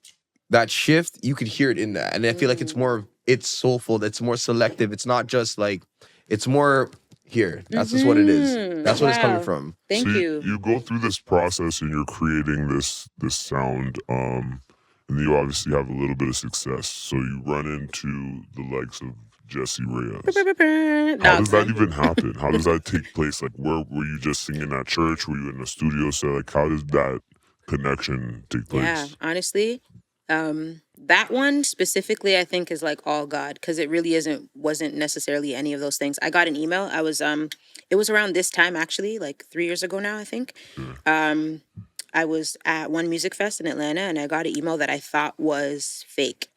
that shift, you could hear it in that. And I feel like it's soulful, it's more selective. It's not just like it's more here. That's just what it is. That's what it's coming from. Thank you. You go through this process and you're creating this sound, and you obviously have a little bit of success. So you run into the likes of Jesse Reyes. How does that even happen? How does that take place? Like, where were you just singing at church? Were you in a studio set? Like, how does that connection take place? Yeah, honestly, that one specifically, I think is like all God because it really wasn't necessarily any of those things. I got an email. It was around this time actually, like 3 years ago now, I think. I was at one music fest in Atlanta and I got an email that I thought was fake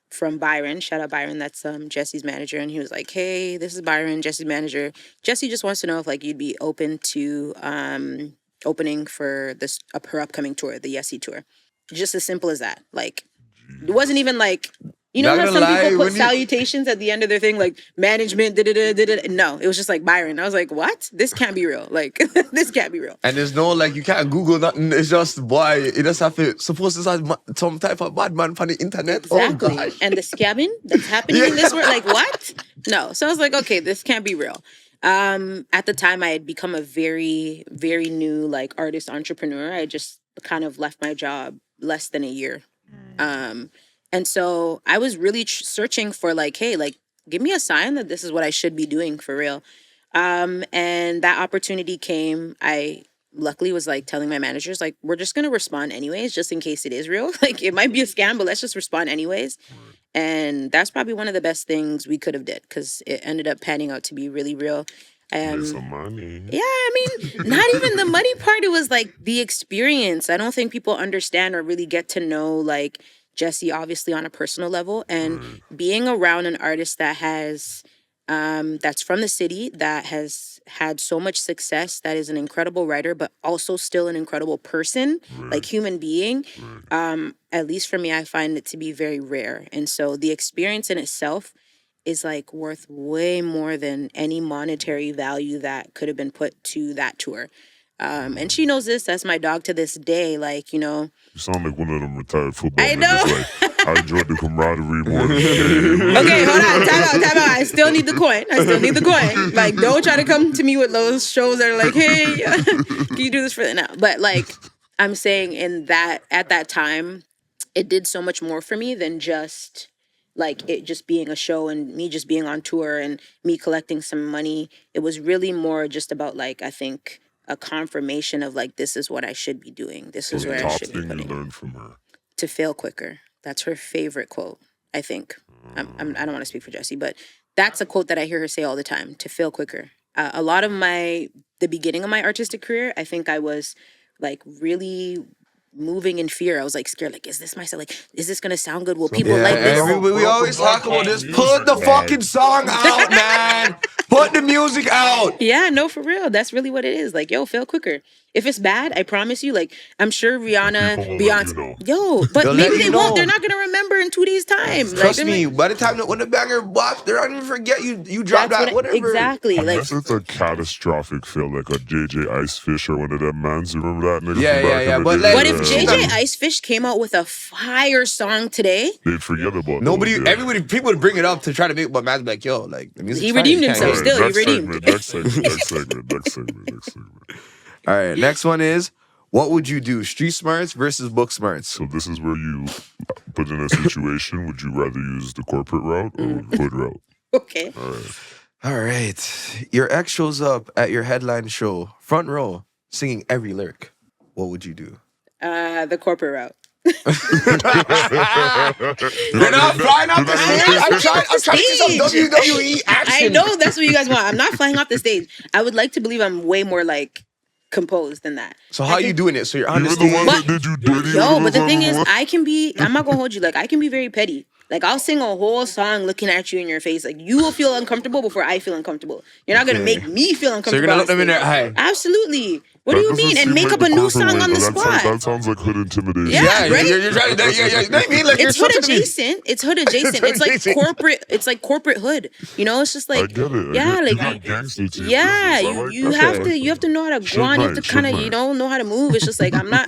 from Byron. Shout out Byron. That's Jesse's manager. And he was like, hey, this is Byron, Jesse's manager. Jesse just wants to know if like you'd be open to opening for her upcoming tour, the Yessie tour. Just as simple as that. Like, it wasn't even like, you know Not how gonna some people lie, put salutations at the end of their thing, like management, No, it was just like Byron. I was like, what? This can't be real. Like, this can't be real. And there's no like you can't Google nothing. It's just boy, it just have to supposed to have some type of bad man from the internet. Exactly. Oh gosh. And the scamming that's happening in this world, like what? No. So I was like, okay, this can't be real. At the time I had become a very, very new like artist entrepreneur. I just kind of left my job less than a year. And so I was really searching for like, hey, like, give me a sign that this is what I should be doing for real. And that opportunity came. I luckily was like telling my managers, like, we're just going to respond anyways, just in case it is real. Like, it might be a scam, but let's just respond anyways. And that's probably one of the best things we could have did because it ended up panning out to be really real. Some money. Yeah, I mean, not even the money part. It was like the experience. I don't think people understand or really get to know like Jesse, obviously on a personal level, and being around an artist that has, that's from the city, that has had so much success, that is an incredible writer, but also still an incredible person, like human being. At least for me, I find it to be very rare. And so the experience in itself is like worth way more than any monetary value that could have been put to that tour. And she knows this. That's my dog to this day. Like, you know. You sound like one of them retired football I niggas. know. Like, I enjoyed the camaraderie more than the game. Okay, hold on. Time out. I still need the coin. Like, don't try to come to me with those shows that are like, hey, can you do this for that now? But like, I'm saying at that time, it did so much more for me than just like it just being a show and me just being on tour and me collecting some money. It was really more just about like, I think, a confirmation of like, this is what I should be doing. This is where I should be Top thing you putting. learned from her. To fail quicker. That's her favorite quote, I think. I don't want to speak for Jessie, but that's a quote that I hear her say all the time, to fail quicker. A lot of the beginning of my artistic career, I think I was like really moving in fear. I was like scared, like, is this myself? Like, is this going to sound good? Will people like this? We always talk about this. Put the fucking song out, man. Put the music out. Yeah, no, for real. That's really what it is. Like, yo, fail quicker. If it's bad, I promise you, like, I'm sure Rihanna, People will let Beyonce, you know. yo, but They'll maybe let you they won't. know. They're not gonna remember in 2 days' time. Like, Trust they're me, like, by the time when the banger bops, they're not even forget you dropped that's that, what whatever. exactly. Like, Unless it's a catastrophic fail, like a JJ Icefish or one of them mans. You remember that nigga? Yeah, from yeah, back yeah, in the but day? like- but if Yeah, JJ yeah. Icefish came out with a fire song today, they'd forget about Nobody, those, yeah. everybody, people would bring it up to try to make, but man's like, yo, like the music's He fire, redeemed you can't himself hate it. still. Next you redeemed. segment, next segment, next segment, next segment, next segment. All right, next one is, what would you do? Street smarts versus book smarts. So this is where you put in a situation. Would you rather use the corporate route or the hood route? Okay. All right. All right, your ex shows up at your headline show, front row, singing every lyric. What would you do? The corporate route. You're not flying off the stage. I'm trying to see some Stage. WWE action. I know that's what you guys want. I'm not flying off the stage. I would like to believe I'm way more like composed than that. So how I you think- doing it? So you're on the Even the stage. one But- that did you dirty. Yo, but the thing is, what? I'm not gonna hold you. Like, I can be very petty. Like, I'll sing a whole song looking at you in your face. Like, you will feel uncomfortable before I feel uncomfortable. You're not gonna Okay. make me feel So uncomfortable. you're gonna on look them in their stage. eye. Absolutely. What That do you doesn't mean? And seem make like up the a new corporate song way, on the though. spot. That sounds like hood intimidation. Yeah, right? You're trying to. Yeah. You know what I mean? Like It's you're hood such a- adjacent. It's hood adjacent. It's like adjacent. corporate. It's like corporate hood. You know, it's just I like, get it. yeah, You like, got gangster to your yeah, business. I like you that. have to you have to know how to Should go on. You have might, to kind of should know how to move. It's just like you're not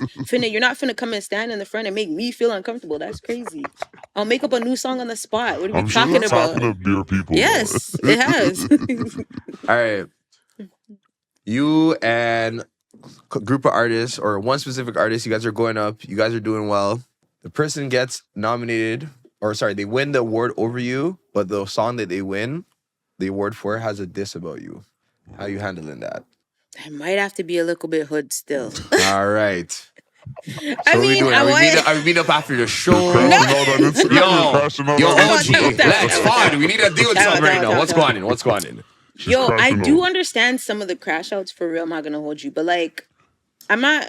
finna come and stand in the front and make me feel uncomfortable. That's crazy. I'll make up a new song on the spot. What are we I'm sure talking that's about? happened to beer people. though. Yes, it has. All right. You and a group of artists or one specific artist, you guys are going up, you guys are doing well. The person gets nominated, or sorry, they win the award over you, but the song that they win the award for has a diss about you. How you handling that? I might have to be a little bit hood still. All right. I So what we mean, doing? Are we meet up after the show? Crashing out on Instagram. You're crashing out Yo, on Time out, OG, time out, Instagram. time out, let's time out. fun. We need to deal with Time out, something right time out, now. time What's out. going on? What's going on? She's Yo, I crashing do out. understand some of the crash outs for real. I'm not gonna hold you, but like, I'm not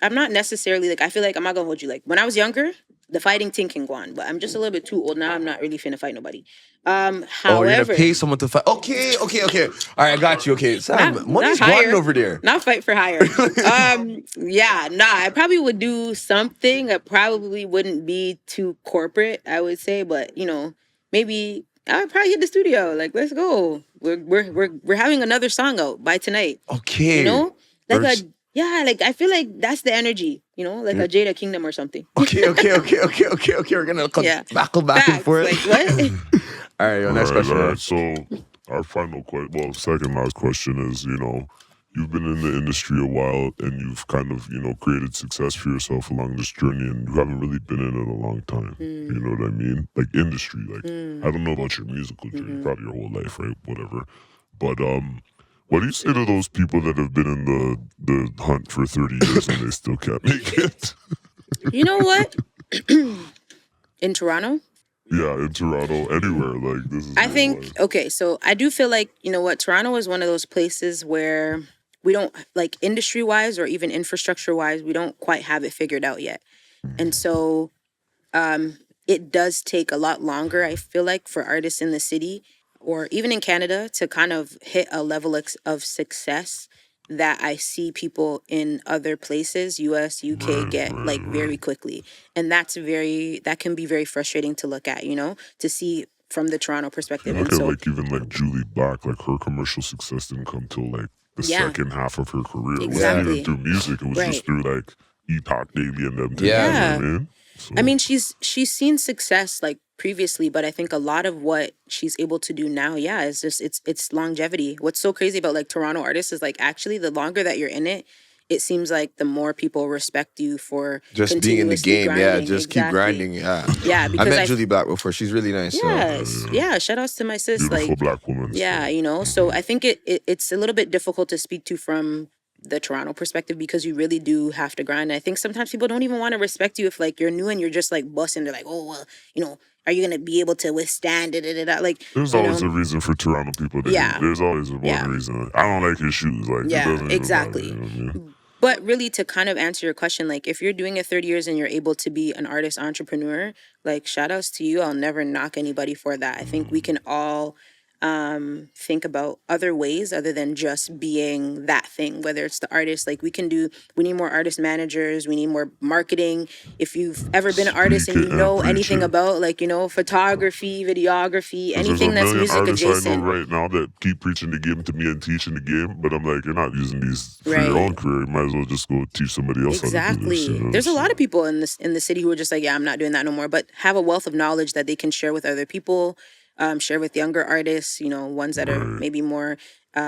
necessarily like. I feel like I'm not gonna hold you. Like when I was younger, the fighting thing can go on, but I'm just a little bit too old now. I'm not really finna fight nobody. Oh, you're However, gonna pay someone to fight. Okay. All right, I got you. Okay, Sam, Not- money's not higher. gone over there. not fight for hire. Yeah, nah. I probably would do something that probably wouldn't be too corporate. I would say, but you know, maybe I'd probably hit the studio. Like, let's go. We're having another song out by tonight. Okay. You know, like Or- like I feel like that's the energy. You know, like a Jada Kingdom or something. Okay. We're gonna Yeah. back and Facts, forth. like what? All right, next question. All right. So our final question, well, second last question is, you've been in the industry a while and you've kind of, created success for yourself along this journey, and you haven't really been in it a long time. You know what I mean? Like industry. Like I don't know about your musical journey, probably your whole life, right? Whatever. But what do you say to those people that have been in the hunt for 30 years and they still can't make it? You know what? In Toronto, Yeah, in Toronto, anywhere. Like this is. I real think life. okay. So I do feel like you know what Toronto is one of those places where we don't like industry wise or even infrastructure wise, we don't quite have it figured out yet, and so it does take a lot longer. I feel like for artists in the city or even in Canada to kind of hit a level of success that I see people in other places, US, UK, get like very quickly. And that can be very frustrating to look at, to see from the Toronto perspective. Look And at so, like even like Julie Black, like her commercial success didn't come till like the Yeah. second half of her career. It wasn't Exactly. even through music. It was Right. just through like E-Talk Daily and them. Things, Yeah. You know Yeah. what I mean? So, I mean, she's seen success like previously, but I think a lot of what she's able to do now, yeah, is just it's longevity. What's so crazy about like Toronto artists is like actually the longer that you're in it, it seems like the more people respect you for Just being in the continuously game, yeah. grinding. Just keep Exactly. grinding, yeah. Yeah, I because met Julie Black before. She's really nice. Yes, yeah. Shout outs to my sis. beautiful Like, black woman. yeah, so I think it's a little bit difficult to speak to from the Toronto perspective because you really do have to grind. And I think sometimes people don't even want to respect you if like you're new and you're just like busting. They're like, oh well, are you gonna be able to withstand it? Like, There's always a reason for Toronto people. Yeah. There's always one Yeah. reason. I don't like his shoes. Like, it Yeah, doesn't even exactly. matter, you know what I mean? But really, to kind of answer your question, like if you're doing it 30 years and you're able to be an artist entrepreneur, like shout outs to you. I'll never knock anybody for that. I think we can all think about other ways other than just being that thing, whether it's the artist. Like we need more artist managers, we need more marketing. If you've ever been an artist and Speak you it and know preach anything it. about like, photography, videography, 'Cause there's a anything that's million music artists I know adjacent. right now that keep preaching the game to me and teaching the game, but I'm like, you're not using these for Right. your own career. You might as well just go teach somebody else how to do Exactly. this. You know? There's a lot So, of people in the city who are just like, yeah, I'm not doing that no more, but have a wealth of knowledge that they can share with other people, share with younger artists, ones that are Right. maybe more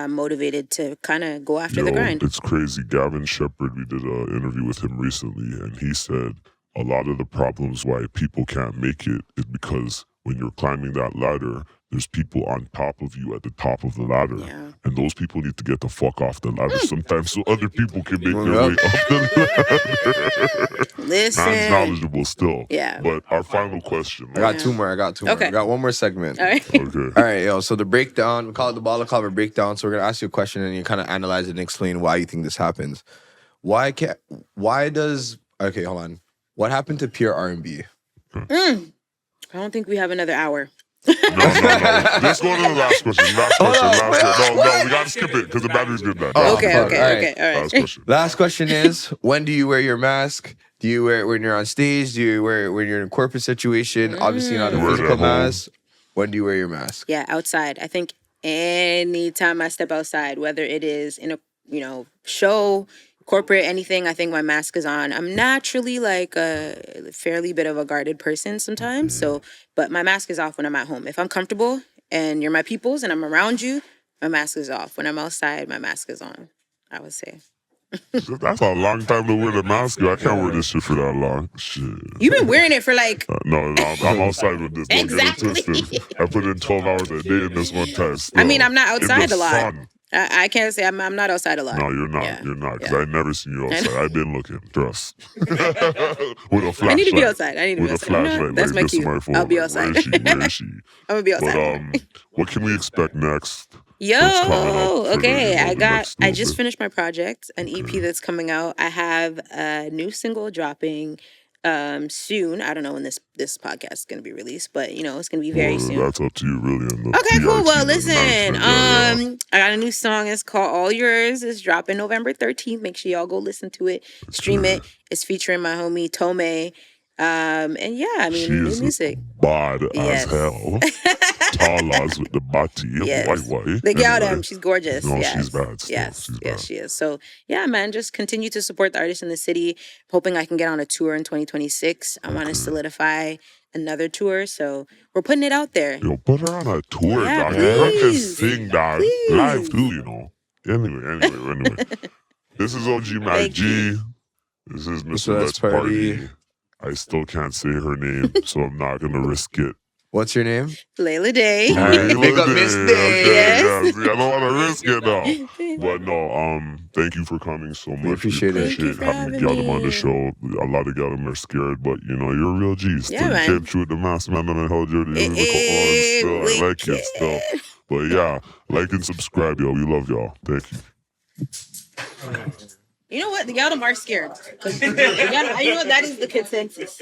motivated to kind of go after the Yo, grind. it's crazy. Gavin Shepard, we did an interview with him recently, and he said a lot of the problems why people can't make it is because when you're climbing that ladder, there's people on top of you at the top of the ladder. Yeah. And those people need to get the fuck off the ladder sometimes so other people can make their Yep. way up the ladder. Man's Listen. knowledgeable still. Yeah. But our final question. I got two more. Okay. I got one more segment. All right. Okay. All right, yo. So the breakdown, we call it the Balaclava breakdown. So we're gonna ask you a question and you kind of analyze it and explain why you think this happens. Okay, hold on. What happened to pure R&B? I don't think we have another hour. No. Let's go to the last question. Last question. No, we gotta skip it because the battery's good now. Oh, Okay, fuck. okay, All right. okay. All right. Last question. Last question is, when do you wear your mask? Do you wear it when you're on stage? Do you wear it when you're in a corporate situation? Obviously not a You wear it physical at home. mask. When do you wear your mask? Yeah, outside. I think anytime I step outside, whether it is in a show, corporate, anything, I think my mask is on. I'm naturally like a fairly bit of a guarded person sometimes. So, but my mask is off when I'm at home. If I'm comfortable and you're my peoples and I'm around you, my mask is off. When I'm outside, my mask is on, I would say. That's a long time to wear the mask. Yo, I can't wear this shit for that long. Shit. You've been wearing it for like, No, I'm outside with this. Don't get it Exactly. twisted. I put in 12 hours a day in this one test. I mean, I'm not In outside the a lot. sun. I can't say I'm not outside a lot. No, you're not. Yeah. You're not. Because Yeah. I've never seen you outside. I've been looking. Trust. With a flashlight. I need to be outside. I need to With be a outside. You know what? flashlight. That's like my this is cue. my phone. I'll be Like, outside. Where is she? Where is she? I'm gonna be outside. But what can we expect next? What's coming up Yo, for the, okay. the next I little just bit? finished my project, an EP that's coming out. I have a new single dropping soon. I don't know when this podcast is gonna be released, but it's gonna be very Well, soon. that's up to you, really. And the Okay, PR cool. Well, team and listen. management, yeah. I got a new song. It's called All Yours. It's dropping November 13th. Make sure y'all go listen to it. Stream it. It's featuring my homie Tome. And yeah, I mean, She new is music. bad Yes. as hell. Tall as with the body. Yes. White. The gal Anyway. them, she's gorgeous. No, yes. she's bad still. Yes, She's yes, bad. she is. So yeah, man, just continue to support the artists in the city. Hoping I can get on a tour in 2026. I want to solidify another tour, so we're putting it out there. Yo, put her on a tour, Yeah, dog. You have to please. sing, dog. Please. Live too, Anyway. This is OG Thank MacG. This is Mr. Let's Party. I still can't say her name, so I'm not gonna risk it. What's your name? Leila Day. All right, big up Miss Day. Okay, Yes. yeah, see, I don't want to risk it now. But no, thank you for coming so much. appreciate it. Thank you for having having Galdem on the me. show. A lot of Galdem are scared, but you're a real G. Still, Yeah, you man. came through with the mask, man, and I held you still. I like it still. But yeah, like and subscribe, yo. We love y'all. Thank you. You know what? The gal them are scared. 'Cause you know what? That is the consensus.